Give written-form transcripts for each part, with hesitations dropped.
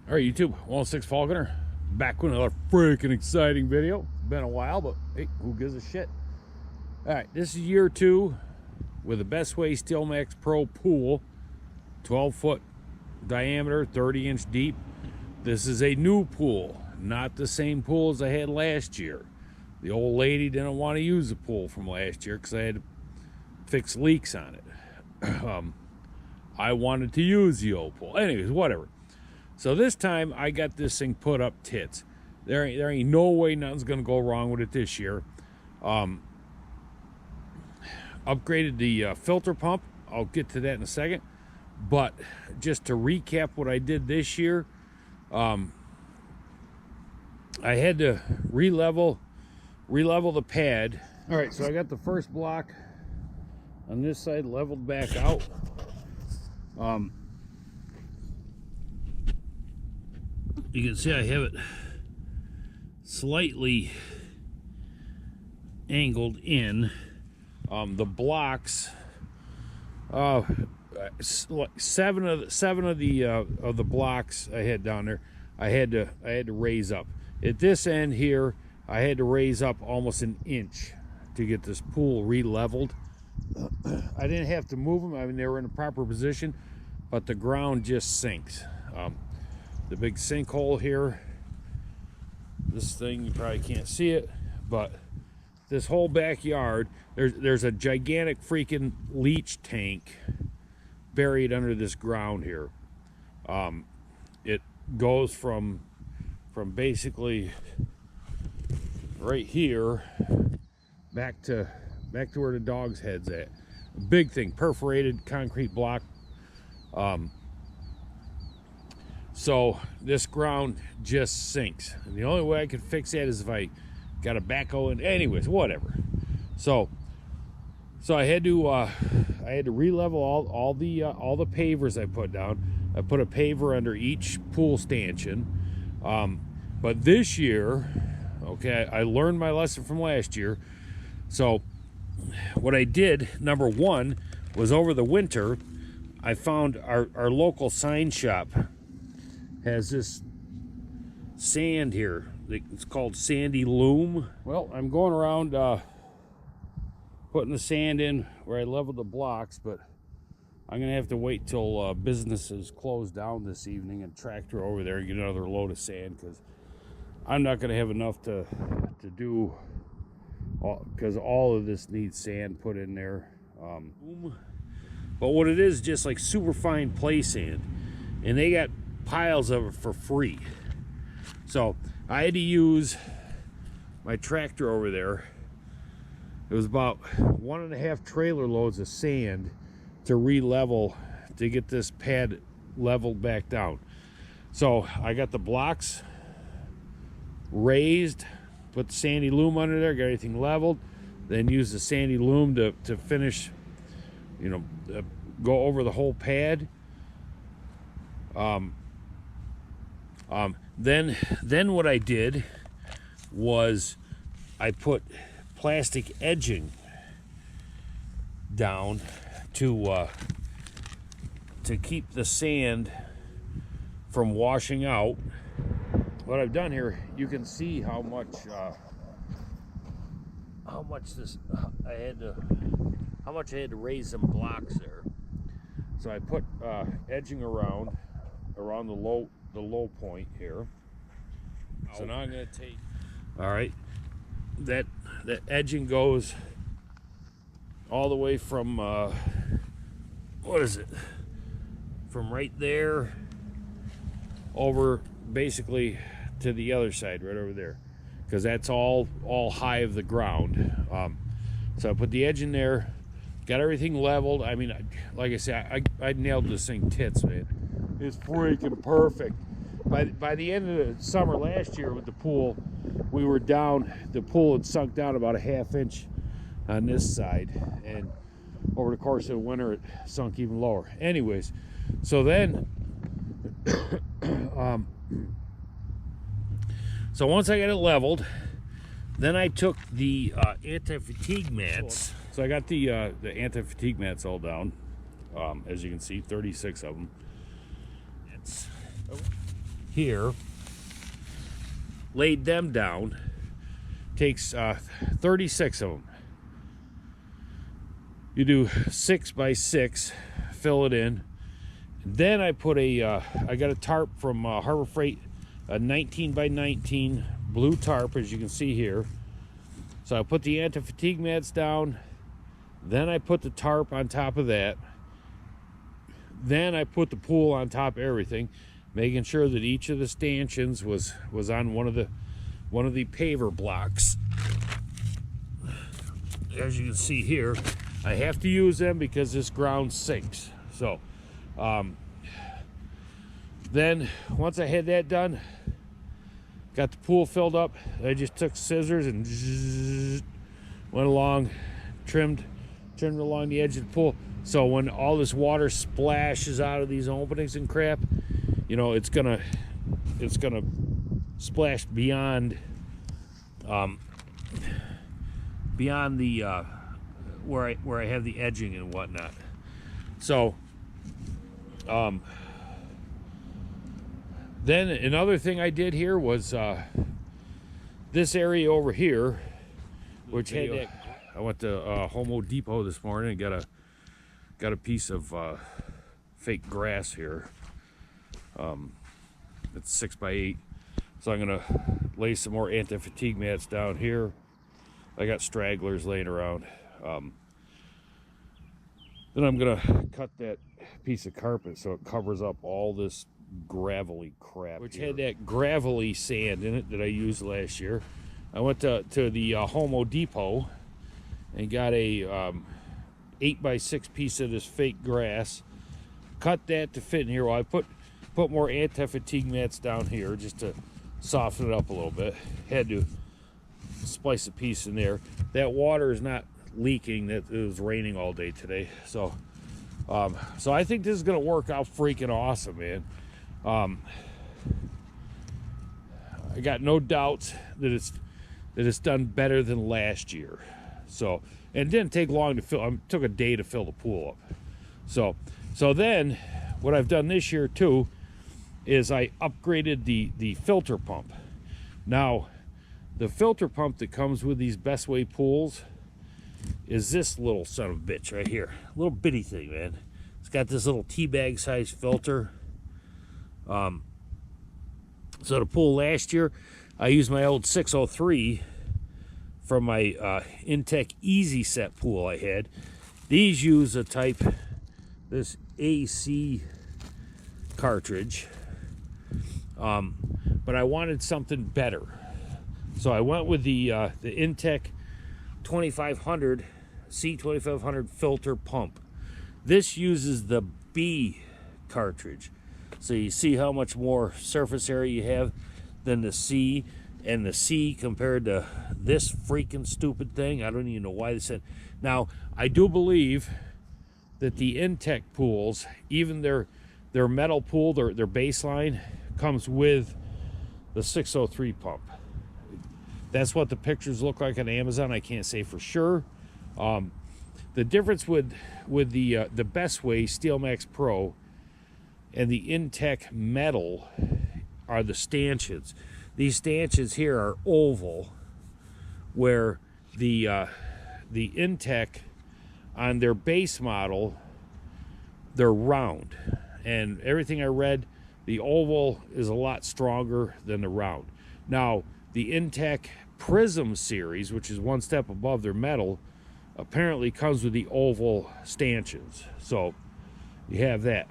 All right, YouTube, 106 Falconer, back with another freaking exciting video. Been a while, but hey, who gives a shit? All right, this is year 2 with a BESTWAY Steel MAX Pro pool, 12-foot diameter, 30-inch deep. This is a new pool, not the same pool as I had last year. The old lady didn't want to use the pool from last year because I had to fix leaks on it. I wanted to use the old pool. Anyways, whatever. So this time I got this thing put up tits. There ain't no way nothing's gonna go wrong with it this year. Upgraded the filter pump. I'll get to that in a second. But just to recap what I did this year, I had to re-level the pad. All right, so I got the first block on this side leveled back out. You can see I have it slightly angled in. The blocks, seven of the blocks I had down there, I had to raise up. At this end here, I had to raise up almost an inch to get this pool re-leveled. I didn't have to move them. I mean, they were in a proper position, but the ground just sinks. The big sinkhole here, this thing, you probably can't see it, but this whole backyard, there's a gigantic freaking leach tank buried under this ground here. It goes from basically right here back to where the dog's head's at. A big thing, perforated concrete block. So this ground just sinks. And the only way I could fix that is if I got a backhoe in. Anyways, whatever. So I had to re-level all the pavers I put down. I put a paver under each pool stanchion. But this year, okay, I learned my lesson from last year. So what I did, number one, was over the winter, I found our local sign shop has this sand here. It's called sandy loam. Well, I'm going around putting the sand in where I leveled the blocks, but I'm gonna have to wait till business is closed down this evening and tractor over there and get another load of sand, because I'm not gonna have enough to do, because all of this needs sand put in there. But what it is, just like super fine play sand, and they got piles of it for free. So I had to use my tractor over there. It was about 1.5 trailer loads of sand to re-level, to get this pad leveled back down. So I got the blocks raised, put the sandy loam under there, got everything leveled, then use the sandy loam to finish, you know, go over the whole pad. Then what I did was I put plastic edging down to keep the sand from washing out. What I've done here, you can see how much I had to raise some blocks there. So I put edging around the low point here. So now I'm going to take, all right, that edging goes all the way from what is it, from right there over basically to the other side right over there, because that's all high of the ground. So I put the edge in there, got everything leveled. I mean, like I said, I nailed this thing tits, man. It's freaking perfect. By the end of the summer last year with the pool, we were down, the pool had sunk down about a 1/2 inch on this side, and over the course of the winter it sunk even lower. Anyways, so then so once I got it leveled, then I took the anti-fatigue mats. So I got the anti-fatigue mats all down, as you can see, 36 of them. here, laid them down. Takes 36 of them. You do 6 by 6, fill it in. Then I put I got a tarp from Harbor Freight, a 19 by 19 blue tarp, as you can see here. So I put the anti-fatigue mats down. Then I put the tarp on top of that. Then I put the pool on top of everything, making sure that each of the stanchions was on one of the paver blocks. As you can see here, I have to use them because this ground sinks. So then once I had that done, got the pool filled up, I just took scissors and went along, trimmed along the edge of the pool. So when all this water splashes out of these openings and crap, you know, it's gonna splash beyond the where I have the edging and whatnot. So then another thing I did here was this area over here, which had I went to Home Depot this morning and got a piece of fake grass here. It's 6 by 8. So I'm gonna lay some more anti-fatigue mats down here. I got stragglers laying around. Then I'm gonna cut that piece of carpet so it covers up all this gravelly crap, which had that gravelly sand in it that I used last year. I went to the Home Depot and got a 8 by 6 piece of this fake grass. Cut that to fit in here. Well, I put more anti-fatigue mats down here just to soften it up a little bit. Had to splice a piece in there. That water is not leaking. That it was raining all day today. So so I think this is gonna work out freaking awesome, man. I got no doubts that it's done better than last year. So, and it didn't take long to fill. It took a day to fill the pool up. So then what I've done this year too is I upgraded the filter pump. Now, the filter pump that comes with these BESTWAY pools is this little son of a bitch right here. Little bitty thing, man. It's got this little tea bag size filter. So the pool last year, I used my old 603 from my Intex Easy Set pool I had. These use a type, this AC cartridge, but I wanted something better. So I went with the Intex 2500 C2500 filter pump. This uses the B cartridge. So you see how much more surface area you have than the C, and the C compared to this freaking stupid thing. I don't even know why they said. Now, I do believe that the Intex pools, even their metal pool, their baseline, comes with the 603 pump. That's what the pictures look like on Amazon. I can't say for sure. The difference with the BESTWAY Steel Max Pro and the Intex metal are the stanchions. These stanchions here are oval, where the Intex on their base model, they're round. And everything I read, the oval is a lot stronger than the round. Now, the Intex Prism series, which is one step above their metal, apparently comes with the oval stanchions. So you have that.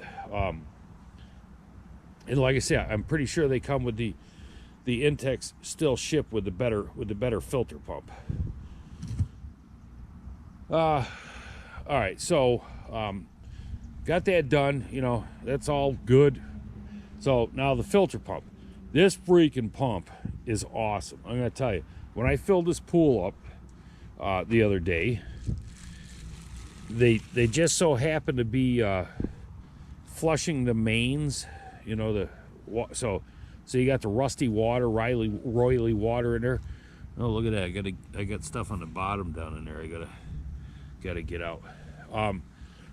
And like I said, I'm pretty sure they come with the Intex still ship with the better filter pump. All right, so got that done. You know, that's all good. So now the filter pump. This freaking pump is awesome. I'm gonna tell you, when I filled this pool up the other day, they just so happened to be flushing the mains. You know, so you got the rusty water, roily water in there. Oh, look at that! I got stuff on the bottom down in there. I gotta get out.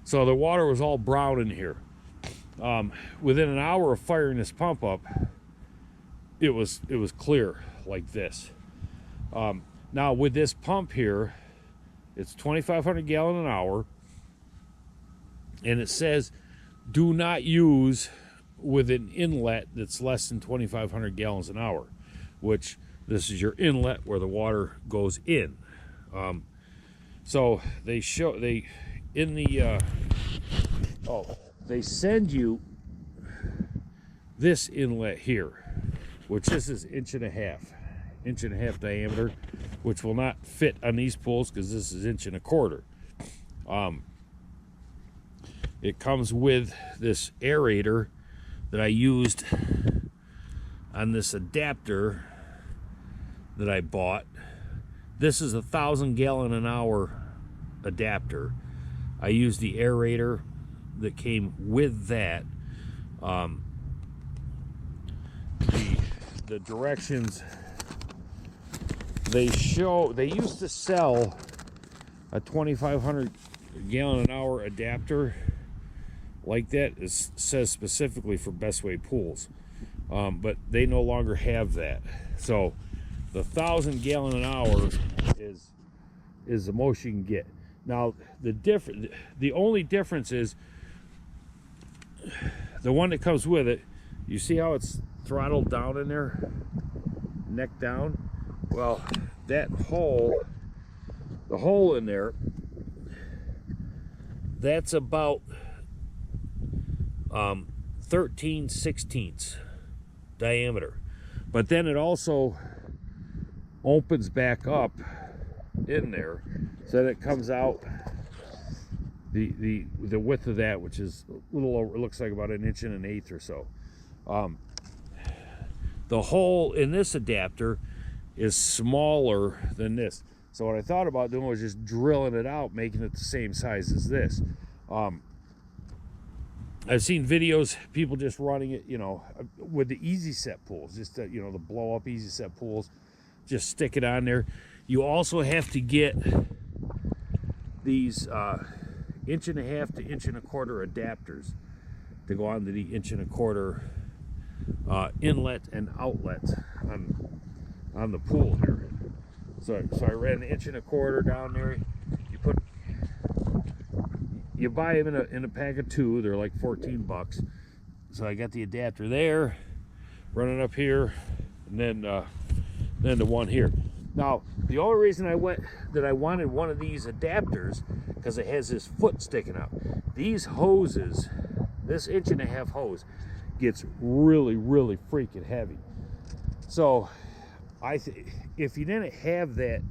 So the water was all brown in here. Within an hour of firing this pump up, it was clear like this. Now with this pump here, it's 2,500 gallon an hour, and it says do not use with an inlet that's less than 2,500 gallons an hour, which this is your inlet where the water goes in. So they send you this inlet here, which this is inch and a half diameter, which will not fit on these pools because this is inch and a quarter. It comes with this aerator that I used on this adapter that I bought. This is 1,000 gallon an hour adapter. I used the aerator that came with that. The directions they used to sell a 2,500 gallon an hour adapter like that. It says specifically for Bestway pools, but they no longer have that. So the 1,000 gallon an hour is the most you can get. Now the only difference is the one that comes with it. You see how it's throttled down in there, neck down? Well, that hole, the hole in there, that's about 13/16 diameter. But then it also opens back up in there so that it comes out the width of that, which is a little over, it looks like about 1 1/8 inches or so. The hole in this adapter is smaller than this. So what I thought about doing was just drilling it out, making it the same size as this. I've seen videos, people just running it, you know, with the easy set pools, just the, you know, the blow up easy set pools, just stick it on there. You also have to get these 1.5 to 1.25 inch adapters to go on to the 1.25 inch inlet and outlet on the pool here. So I ran 1.25 inch down there. You buy them in a pack of 2. They're like 14 bucks. So I got the adapter there, running up here, and then the one here. Now the only reason I wanted one of these adapters because it has this foot sticking out. These hoses, this 1.5 inch hose, gets really freaking heavy. So if you didn't have that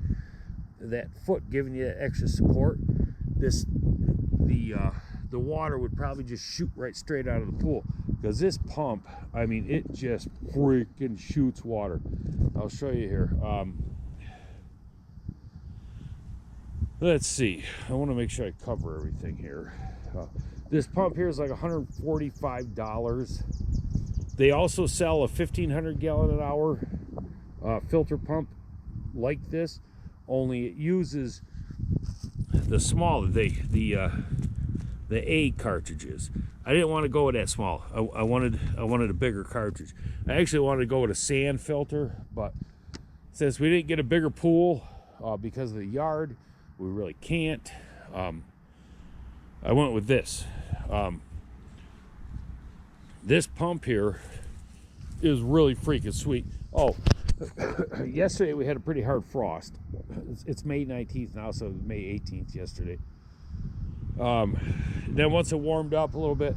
foot giving you that extra support, the water would probably just shoot right straight out of the pool, because this pump, I mean, it just freaking shoots water. I'll show you here. Let's see, I want to make sure I cover everything here. This pump here is like $145. They also sell a 1,500 gallon an hour filter pump like this, only it uses the small, the A cartridges. I didn't want to go with that small. I wanted a bigger cartridge. I actually wanted to go with a sand filter, but since we didn't get a bigger pool because of the yard, we really can't. I went with this. This pump here is really freaking sweet. Oh, yesterday we had a pretty hard frost. It's May 19th now, so May 18th yesterday. Then once it warmed up a little bit,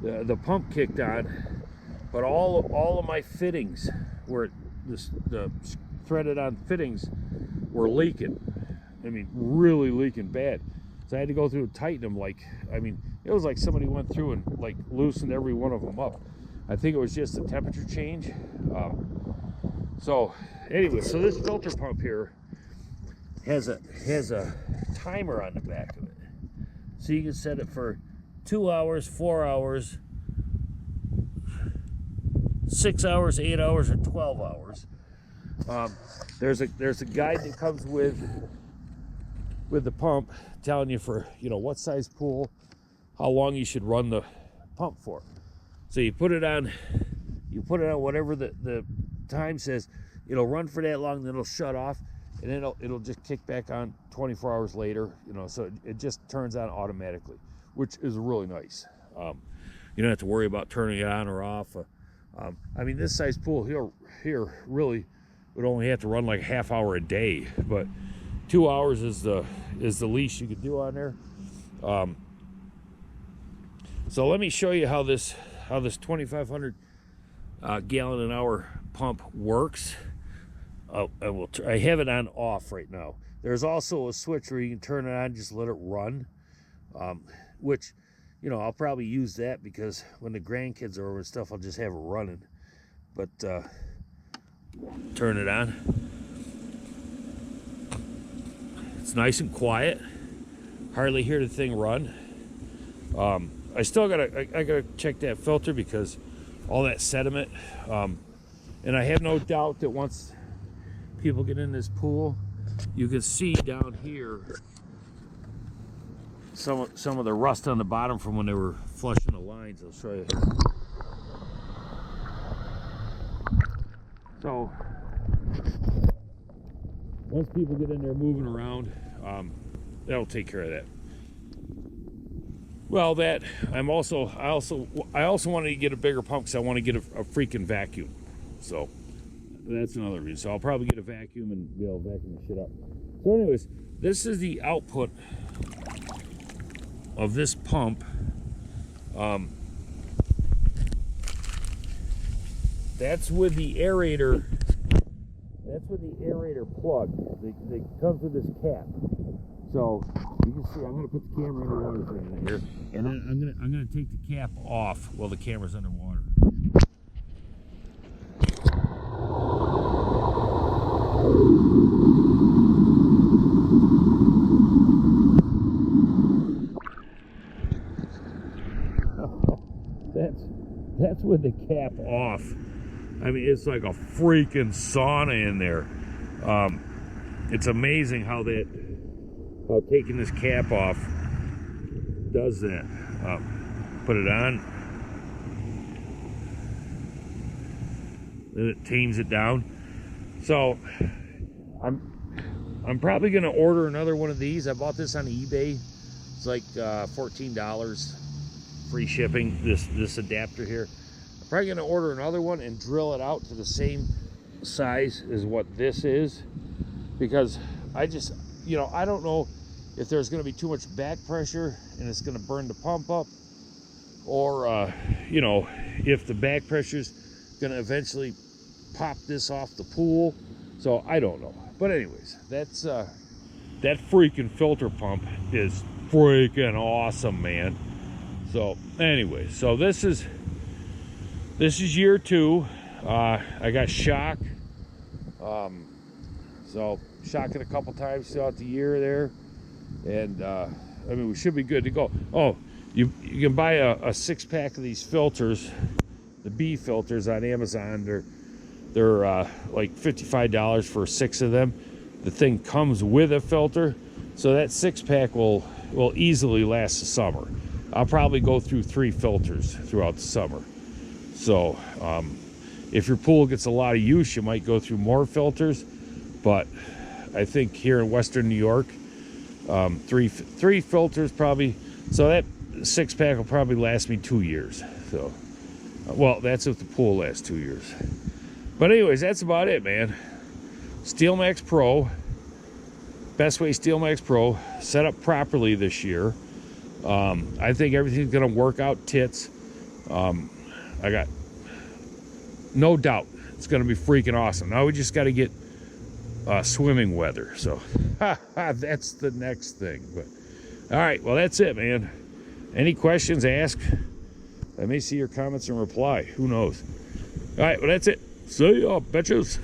the pump kicked on, but all of my fittings were the threaded on fittings were leaking. I mean, really leaking bad. So I had to go through and tighten them. Like, I mean, it was like somebody went through and like loosened every one of them up. I think it was just a temperature change. So anyway, so this filter pump here has a timer on the back of it. So you can set it for 2 hours, 4 hours, 6 hours, 8 hours, or 12 hours. There's a guide that comes with the pump telling you for, you know, what size pool, how long you should run the pump for. So you put it on whatever the time says it'll run for that long, then it'll shut off, and then it'll just kick back on 24 hours later, you know, so it just turns on automatically, which is really nice. You don't have to worry about turning it on or off. I mean, this size pool here really would only have to run like a half hour a day, but 2 hours is the least you could do on there. So let me show you how this 2,500 gallon an hour pump works. I have it on off right now. There's also a switch where you can turn it on, just let it run, which, you know, I'll probably use that because when the grandkids are over and stuff, I'll just have it running. But turn it on. It's nice and quiet. Hardly hear the thing run. I still gotta check that filter because all that sediment. And I have no doubt that once people get in this pool, you can see down here some of the rust on the bottom from when they were flushing the lines. I'll show you. So once people get in there moving around, that'll take care of that. Well, I also wanted to get a bigger pump because I want to get a freaking vacuum. So that's another reason. So I'll probably get a vacuum and be able to vacuum the shit up. So anyways, this is the output of this pump. That's with the aerator. That's with the aerator plug. They comes with this cap. So you can see, I'm going to put the camera underwater for a minute here, and then I'm going to take the cap off while the camera's underwater. That's with the cap off. I mean, it's like a freaking sauna in there. It's amazing how taking this cap off does that. Put it on, then it tames it down. So I'm probably gonna order another one of these. I bought this on eBay. It's like $14, free shipping. This adapter here. I'm probably gonna order another one and drill it out to the same size as what this is, because I just, you know, I don't know if there's going to be too much back pressure and it's going to burn the pump up, or you know, if the back pressure's going to eventually pop this off the pool. So I don't know. But anyways, that's that freaking filter pump is freaking awesome, man. So anyways, so this is year 2. I got shock. So shocked it a couple times throughout the year there. And I mean, we should be good to go. Oh, you can buy a 6-pack of these filters, the B filters, on Amazon. They're like $55 for 6 of them. The thing comes with a filter, so that 6-pack will easily last the summer. I'll probably go through 3 filters throughout the summer. So if your pool gets a lot of use, you might go through more filters. But I think here in Western New York, 3 filters probably. So that 6-pack will probably last me 2 years. So, well, that's if the pool lasts 2 years. But anyways, that's about it, man. Steel Max Pro, BESTWAY Steel Max Pro, set up properly this year. I think everything's gonna work out tits. I got no doubt it's gonna be freaking awesome. Now we just got to get swimming weather. So that's the next thing. But all right, well, that's it, man. Any questions, ask. I may see your comments and reply. Who knows? All right, well, that's it. See ya, bitches.